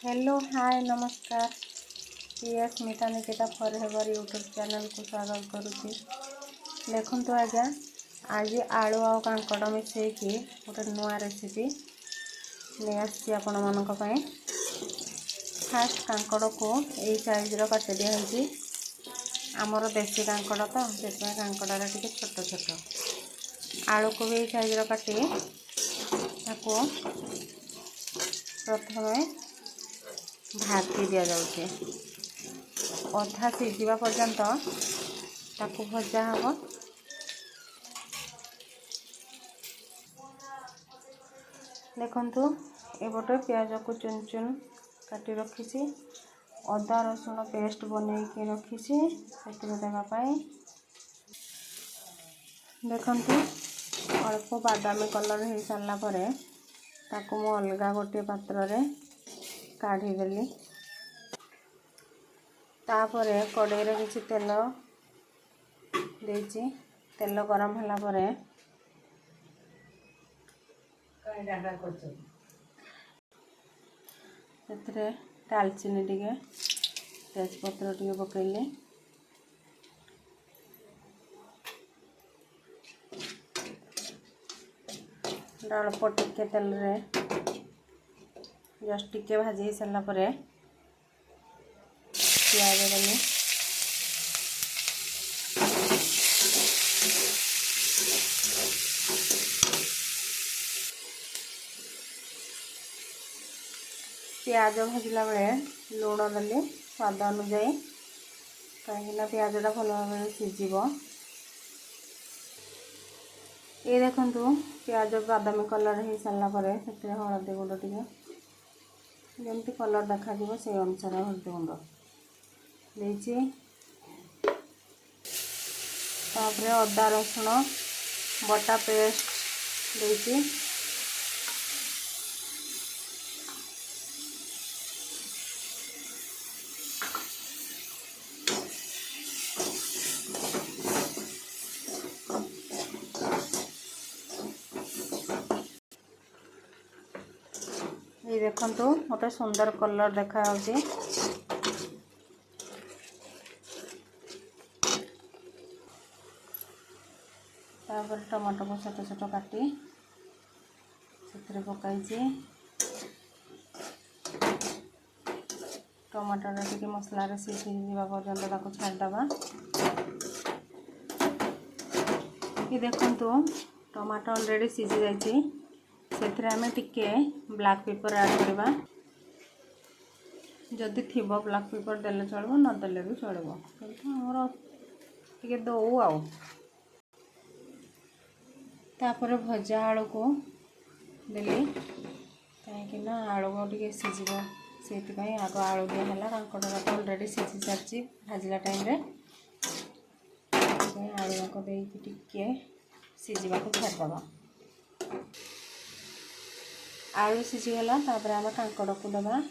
Hello hi नमस्कार। PS मीठा Nikita forever YouTube channel को स्वागत करुच्ची। देखु तो आज्ञा आज आलू आ कांकड़ मिसेकी गोटे नुआ रेसिपी नहीं आसी आपण मानक पई। फास्ट कांकड़ को यही साइज काटी दिखाई आमर देसी कांकड़ तो से कांकड़ा टे छोट छोट आलू को भी यही साइज काटी प्रथम भाती दि जाऊे अधा सीझा पर्यंत ताकू भजा हम। देखु एपटे प्याज को चुन चुन काटी रखी अदा रसुण पेस्ट बन रखी से देवाई। देखु अल्प बादामी कलर हो सारा पर ताकू मु अलगा गोटे पात्र रे काढ़ीदेली। तापरे कड़ाई रे किसी तेल देची तेल गरम होला परे सेतरे दालचीनी टिके तेजपत्र टिके पकेइले अल्प टिके तेल रे जस्ट टिके भाजी हो सारा पर प्याज देनी प्याज भाजला बेले लुण देली स्वाद अनुजाई कहीं प्याजटा भल भाव सीझ। ये देखु प्याज बादामी कलर हो सारा पर हलदी गुंड टे जमती कलर देखा से अनुसार हलदी गुंड देची। तापरे अदा रसुण बटा पेस्ट देची ये देखु गोटे सुंदर कलर देखा टमाटो को छोट छोट काटी से पकई टमाटो टे मसला सीझा पर्यंत छाड़दबा। ये देखु टमाटो ऑलरेडी सीझी जाइए से आम टिके ब्लैक पेपर ऐड करवा जदि थी ब्लैक पेपर देले चलो नदेले भी चलो आमर टे दौ आपर भजा आलू को देली कहीं आलू को टे सीझ से आग आलू दिहला कांकड़ा तो ऑलरेडी सीझी सारी भाजला टाइम रे आलू जाक टिके सीझा को छाड़दबा। आलू सीझीगला तापर आम कांकड़ को दबा।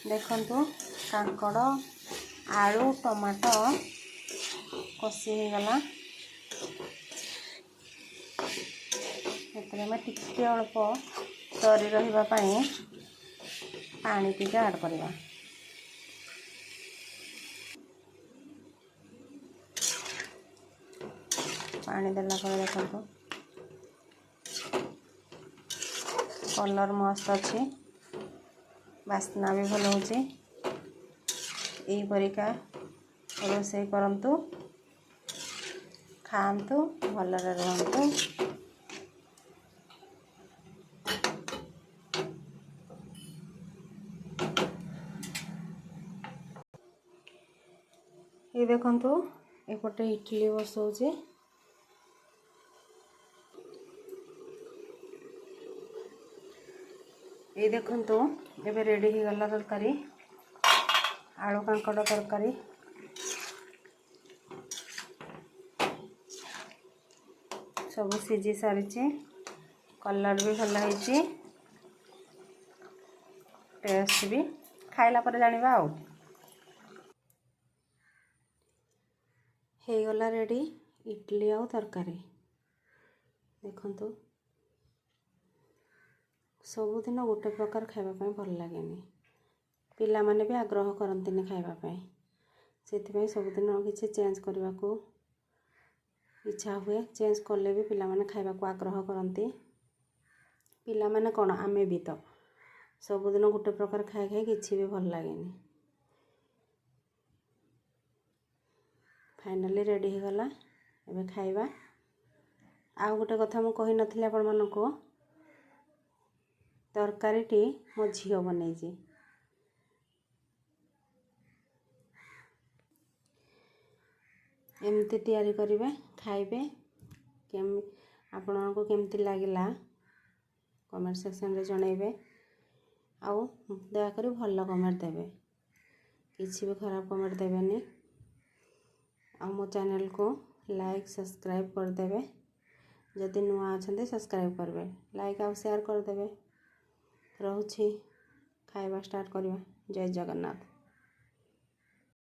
देखु कांकड़ आलू टमाटो कषी गला टिके अल्प तरी रहिबा पाई पानी टिके ऐड करवा। पानी देला पर देखो कलर मस्त अच्छी बास्ना भी भल हो परिका रोषे करंतु खातु भलरे रहंतु। ये देखंतु एपटे इडली बसौचे ये देखु एबे रेडी हो गला तरकारी आलू कांकड़ तरकारी। सब सीझी सारी कलर भी भल है टेस्ट भी खाइला पर जानिबा हो गला रेडी। इडली आउ तरकारी देखंतु सबुदिन गोटे प्रकार खाइबा भल लगे पिला माने भी आग्रह करंतिनी खाइबा से सबुदिन किसी चेंज करने को इच्छा हुए चेंज कले भी पिला माने खाइबा को आग्रह करती पिला माने कौन आमे भी तो सबुदिन गोटे प्रकार खाई खाई किसी भी भल लगे फाइनली रेडी हो गला एबे खाइबा आउ गोटे कथा मु कहि नथिले आपण मानको तरकारीटी मो झियो बनैछि एमती तैयारी करिवे खाइबे आपनको केमती लागिला कमेंट सेक्शन रे जणैबे आउ दया करी भल कमेंट देबे किसी भी खराब कमेंट देबेनी आ मो चैनल को लाइक सब्सक्राइब कर देबे जदि नुआ अछंते सब्सक्राइब करबे लाइक आउ शेयर कर देबे रहूछि खाइबा स्टार्ट करिवा जय जगन्नाथ।